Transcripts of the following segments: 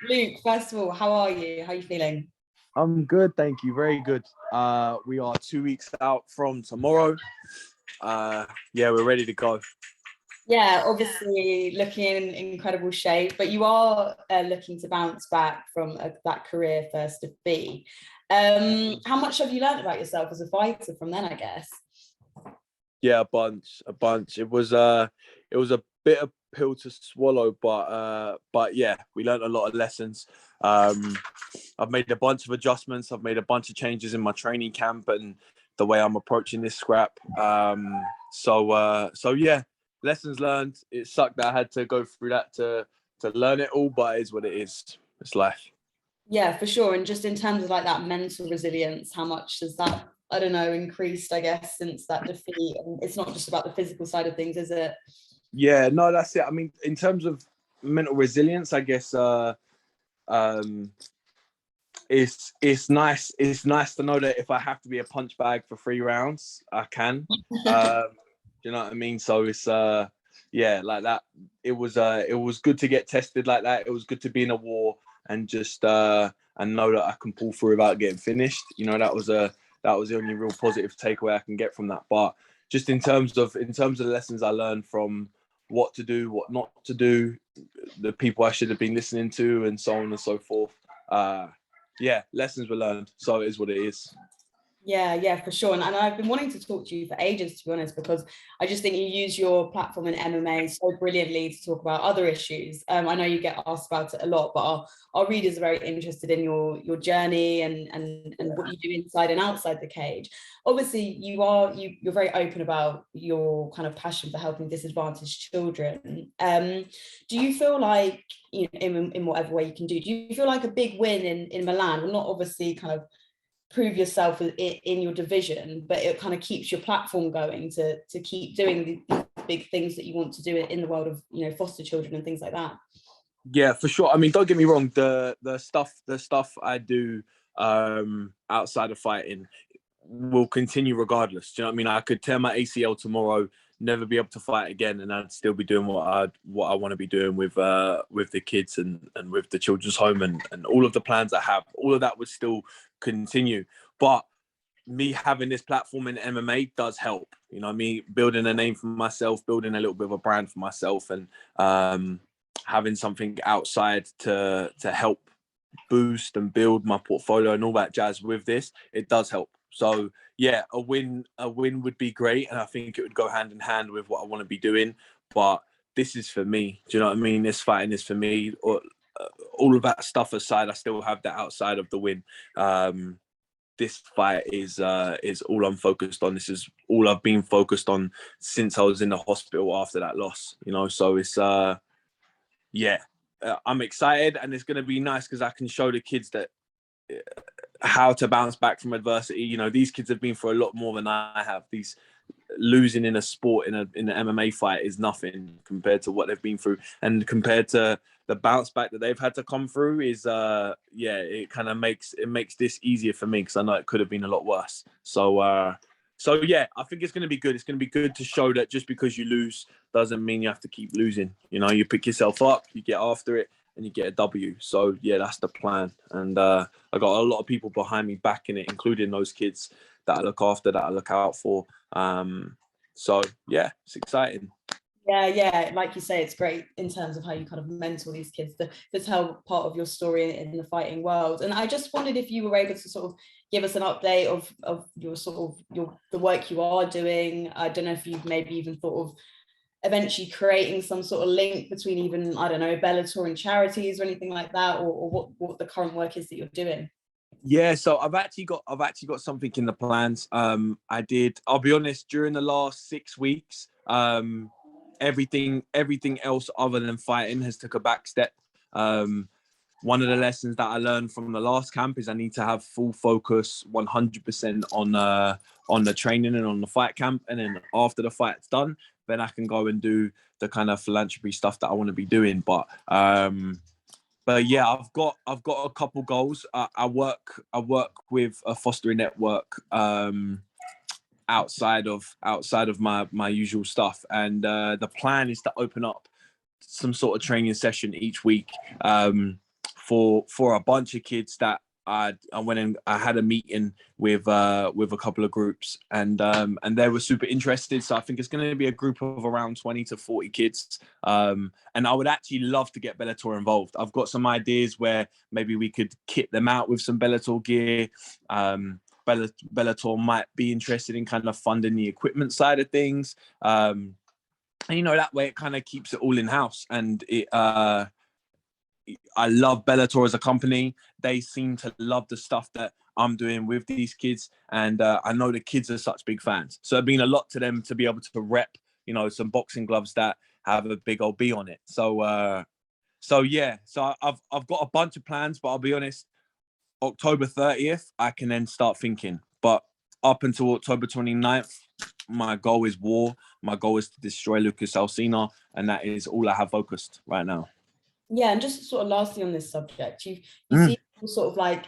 Luke, first of all, how are you? How are you feeling? I'm good, thank you. Very good. We are 2 weeks out from tomorrow. We're ready to go. Yeah, obviously looking in incredible shape, but you are looking to bounce back from that career first defeat. How much have you learned about yourself as a fighter from then, I guess? Yeah, a bunch. It was a bitter pill to swallow, but yeah, we learned a lot of lessons. I've made a bunch of adjustments. I've made a bunch of changes in my training camp and the way I'm approaching this scrap. So yeah, lessons learned. It sucked that I had to go through that to learn it all, but it is what it is. It's life. Yeah, for sure. And just in terms of like that mental resilience, how much has that, I don't know, increased, I guess, since that defeat? And it's not just about the physical side of things, is it? Yeah, no, that's it. I mean, in terms of mental resilience, I guess it's nice. It's nice to know that if I have to be a punch bag for 3 rounds, I can. Do you know what I mean? So it's like that. It was good to get tested like that. It was good to be in a war and just and know that I can pull through without getting finished. You know, that was the only real positive takeaway I can get from that. But just in terms of the lessons I learned from what to do, what not to do, the people I should have been listening to, and so on and so forth. Lessons were learned. So it is what it is. Yeah, for sure. And I've been wanting to talk to you for ages, to be honest, because I just think you use your platform in MMA so brilliantly to talk about other issues. I know you get asked about it a lot, but our readers are very interested in your journey and what you do inside and outside the cage. Obviously, you're very open about your kind of passion for helping disadvantaged children. Do you feel like, you know, in whatever way you can do you feel like a big win in Milan will not obviously kind of prove yourself in your division, but it kind of keeps your platform going to keep doing the big things that you want to do in the world of, you know, foster children and things like that? Yeah, for sure. I mean, don't get me wrong, the stuff I do outside of fighting will continue regardless. Do you know what I mean? I could tear my ACL tomorrow, never be able to fight again, and I'd still be doing what I want to be doing with the kids and with the children's home and all of the plans I have. All of that would still continue. But me having this platform in MMA does help. You know, me building a name for myself, building a little bit of a brand for myself, and having something outside to help boost and build my portfolio and all that jazz with this, it does help. So yeah, a win would be great, and I think it would go hand in hand with what I want to be doing. But this is for me. Do you know what I mean? This fighting is for me. All of that stuff aside, I still have that outside of the win. This fight is all I'm focused on. This is all I've been focused on since I was in the hospital after that loss. You know, so it's I'm excited, and it's going to be nice because I can show the kids that how to bounce back from adversity. You know, these kids have been through a lot more than I have. These losing in a sport, in an MMA fight, is nothing compared to what they've been through, and compared to the bounce back that they've had to come through is it kind of makes this easier for me, because I know it could have been a lot worse. So yeah, I think it's going to be good. It's going to be good to show that just because you lose doesn't mean you have to keep losing. You know, you pick yourself up, you get after it, and you get a W. So yeah, that's the plan. And I got a lot of people behind me backing it, including those kids that I look after, that I look out for. So yeah, it's exciting. Yeah, like you say, it's great in terms of how you kind of mentor these kids to tell part of your story in the fighting world. And I just wondered if you were able to sort of give us an update of your sort of the work you are doing. I don't know if you've maybe even thought of eventually creating some sort of link between even, I don't know, Bellator and charities or anything like that, or what the current work is that you're doing. Yeah, so I've actually got something in the plans. I'll be honest, during the last 6 weeks, everything else other than fighting has took a back step. One of the lessons that I learned from the last camp is I need to have full focus 100% on the training and on the fight camp, and then after the fight's done, then I can go and do the kind of philanthropy stuff that I want to be doing. But yeah, I've got a couple goals. I work with a fostering network outside of my usual stuff, and the plan is to open up some sort of training session each week for a bunch of kids that I went and I had a meeting with a couple of groups, and they were super interested. So I think it's going to be a group of around 20 to 40 kids. And I would actually love to get Bellator involved. I've got some ideas where maybe we could kit them out with some Bellator gear. Bellator might be interested in kind of funding the equipment side of things. And that way it kind of keeps it all in house. And I love Bellator as a company. They seem to love the stuff that I'm doing with these kids. And I know the kids are such big fans. So it means a lot to them to be able to rep, some boxing gloves that have a big old B on it. So I've got a bunch of plans, but I'll be honest, October 30th, I can then start thinking. But up until October 29th, my goal is war. My goal is to destroy Lucas Alsina. And that is all I have focused right now. Yeah, and just sort of lastly on this subject, you see sort of like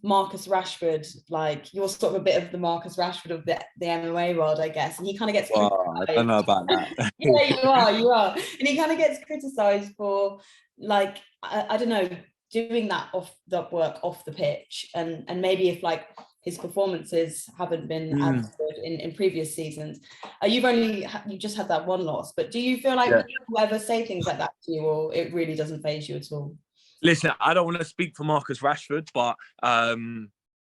Marcus Rashford, like you're sort of a bit of the Marcus Rashford of the MMA world, I guess, and he kind of gets I don't know about that. Yeah, you are, and he kind of gets criticized for, like, I don't know, doing that work off the pitch, and maybe if like his performances haven't been as good in previous seasons. You just had that one loss, but do you feel like people ever say things like that to you, or it really doesn't faze you at all? Listen, I don't want to speak for Marcus Rashford, but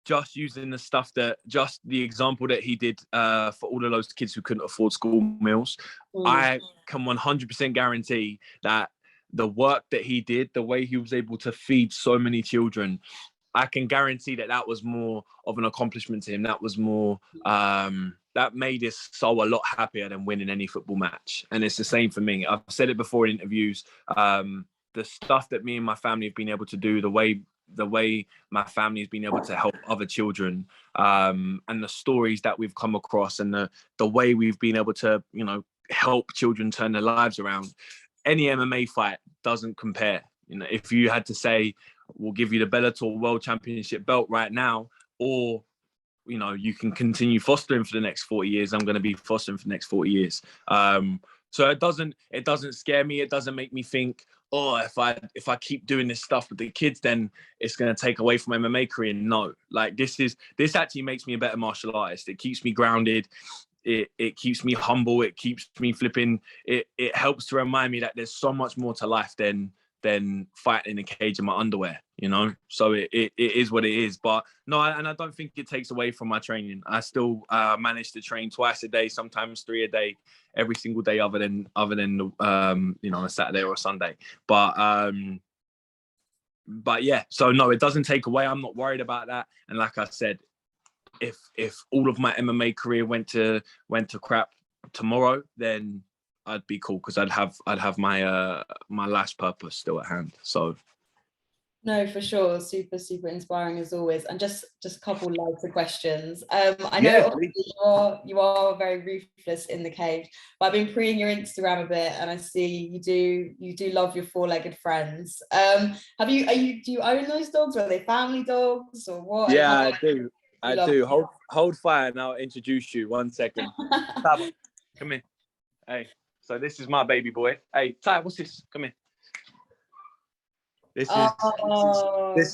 just using just the example that he did for all of those kids who couldn't afford school meals, I can 100% guarantee that the work that he did, the way he was able to feed so many children, I can guarantee that was more of an accomplishment to him. That was more, that made his soul a lot happier than winning any football match. And it's the same for me. I've said it before in interviews. The stuff that me and my family have been able to do, the way my family has been able to help other children, and the stories that we've come across, and the way we've been able to, help children turn their lives around. Any MMA fight doesn't compare. If you had to say, we'll give you the Bellator World Championship belt right now, or you can continue fostering for the next 40 years. I'm going to be fostering for the next 40 years. So it doesn't scare me. It doesn't make me think, oh, if I keep doing this stuff with the kids, then it's going to take away from my MMA career. No, like this actually makes me a better martial artist. It keeps me grounded. It keeps me humble. It keeps me flipping. It helps to remind me that there's so much more to life than fighting in a cage in my underwear, So it is what it is. But no, and I don't think it takes away from my training. I still manage to train twice a day, sometimes 3 a day, every single day other than a Saturday or a Sunday. But yeah, so no, it doesn't take away. I'm not worried about that. And like I said, if all of my MMA career went to crap tomorrow, then I'd be cool, because I'd have my my last purpose still at hand. So no, for sure, super inspiring as always. And just a couple lighter questions. I know you are very ruthless in the cage, but I've been preying your Instagram a bit, and I see you do love your four-legged friends. Do you own those dogs? Or are they family dogs, or what? Yeah, I do. I do. Hold fire, and I'll introduce you. 1 second. Come here. Hey. So this is my baby boy. Hey, Ty, what's this? Come here. This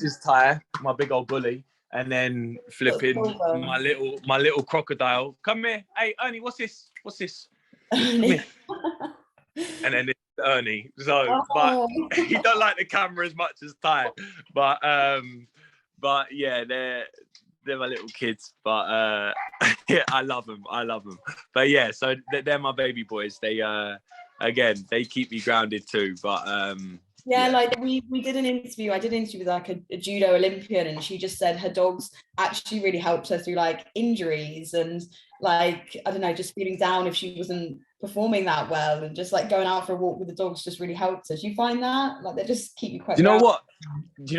is Ty, my big old bully, and then flipping my little crocodile. Come here. Hey, Ernie, what's this? Come here. And then this is Ernie. So, but he don't like the camera as much as Ty. But yeah, they're my little kids, but yeah, I love them. But yeah, so they're my baby boys. They they keep me grounded too. But yeah, like we did an interview. I did an interview with like a judo Olympian, and she just said her dogs actually really helped her through like injuries and like, I don't know, just feeling down if she wasn't performing that well, and just like going out for a walk with the dogs just really helped her. Do you find that like they just keep you quite? Do you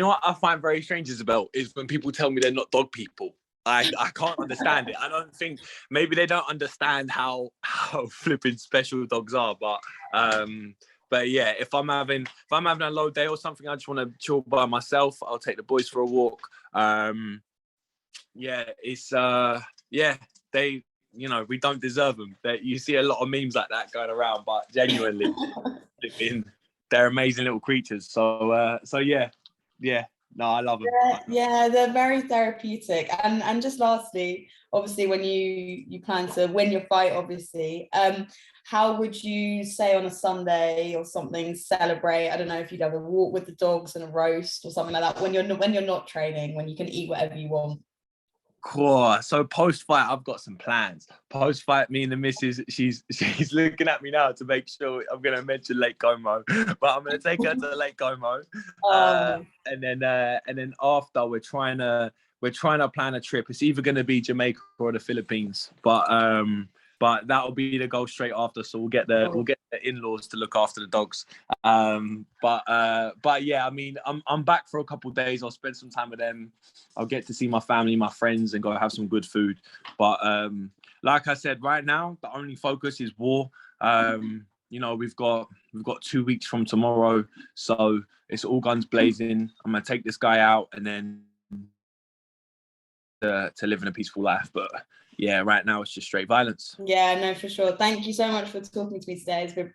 know what I find very strange, Isabel, is when people tell me they're not dog people. I can't understand it. I don't think, maybe they don't understand how flipping special dogs are, but yeah, if I'm having a low day or something, I just want to chill by myself, I'll take the boys for a walk. Yeah, it's they, we don't deserve them. You see a lot of memes like that going around, but genuinely they're amazing little creatures. So yeah, yeah, no, I love them. Yeah, they're very therapeutic. And just lastly, obviously, when you plan to win your fight, obviously, how would you say on a Sunday or something celebrate? I don't know if you'd have a walk with the dogs and a roast or something like that when you're not training, when you can eat whatever you want. Cool. So post-fight, I've got some plans. Post-fight, me and the missus, she's looking at me now to make sure I'm going to mention Lake Como, but I'm going to take her to Lake Como, and then after we're trying to plan a trip. It's either going to be Jamaica or the Philippines, but that'll be the goal straight after. So we'll get the in-laws to look after the dogs. But yeah, I mean, I'm back for a couple of days. I'll spend some time with them. I'll get to see my family, my friends, and go have some good food. But like I said, right now the only focus is war. We've got 2 weeks from tomorrow, so it's all guns blazing. I'm gonna take this guy out and then to live in a peaceful life. But yeah, right now it's just straight violence. Yeah, no, for sure. Thank you so much for talking to me today. It's been